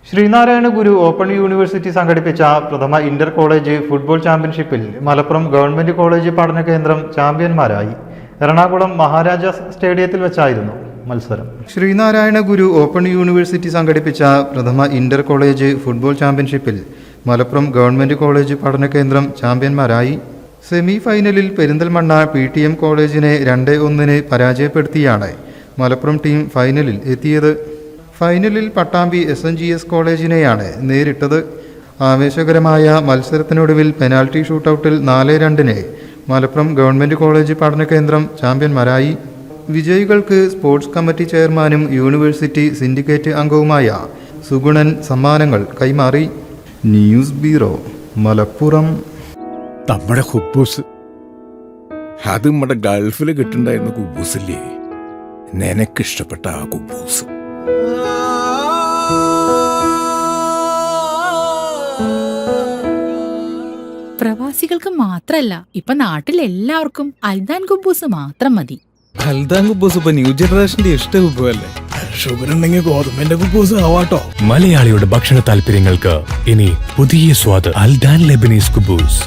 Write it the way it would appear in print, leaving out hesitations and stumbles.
ശ്രീനാരായണ ഗുരു open university സംഘടിപ്പിച്ച പ്രഥമ Inter college football ചാമ്പ്യൻഷിപ്പിൽ മലപ്പുറം ഗവൺമെന്റ് കോളേജ് പഠന കേന്ദ്രം ചാമ്പ്യന്മാരായി. എറണാകുളം മഹാരാജാസ് സ്റ്റേഡിയത്തിൽ വെച്ചായിരുന്നു മത്സരം. ശ്രീനാരായണ ഗുരു ഓപ്പൺ യൂണിവേഴ്സിറ്റി സംഘടിപ്പിച്ച പ്രഥമ ഇന്റർ കോളേജ് ഫുട്ബോൾ ചാമ്പ്യൻഷിപ്പിൽ മലപ്പുറം ഗവൺമെന്റ് കോളേജ് പഠന കേന്ദ്രം ചാമ്പ്യന്മാരായി. സെമി ഫൈനലിൽ പെരിന്തൽമണ്ണ PTM കോളേജിനെ 2-1 പരാജയപ്പെടുത്തിയാണ് മലപ്പുറം ടീം ഫൈനലിൽ എത്തിയത്. ഫൈനലിൽ പട്ടാമ്പി SNGS കോളേജിനെയാണ് നേരിട്ടത്. ആവേശകരമായ മത്സരത്തിനൊടുവിൽ പെനാൽറ്റി ഷൂട്ടൌട്ടിൽ 4-2 മലപ്പുറം ഗവൺമെന്റ് കോളേജ് പഠന കേന്ദ്രം ചാമ്പ്യന്മാരായി. വിജയികൾക്ക് സ്പോർട്സ് കമ്മിറ്റി ചെയർമാനും യൂണിവേഴ്സിറ്റി സിൻഡിക്കേറ്റ് അംഗവുമായ സുഗുണൻ സമ്മാനങ്ങൾ കൈമാറി. News bureau, Malappuram. നമ്മുടെ കുബൂസ്, അത് നമ്മുടെ ഗൾഫിൽ കിട്ടുണ്ടായിരുന്ന കുബൂസില്ലേ, നിനക്കിഷ്ടപ്പെട്ട ആ കുബൂസ്. പ്രവാസികൾക്ക് മാത്രല്ല, ഇപ്പൊ നാട്ടിൽ എല്ലാവർക്കും അൽദാൻ കുബൂസ് മാത്രം മതി. അൽദാൻ കുബൂസ് ഇപ്പൊ ന്യൂ ജനറേഷന്റെ ഇഷ്ട കുബുവല്ലേ. ഷുഗർ ഉണ്ടെങ്കിൽ ഗോതമ്പിന്റെ കുബൂസ് ആവാട്ടോ. മലയാളിയുടെ ഭക്ഷണ താല്പര്യങ്ങൾക്ക് ഇനി പുതിയ സ്വാദ്. അൽദാൻ ലെബനീസ് കുബൂസ്.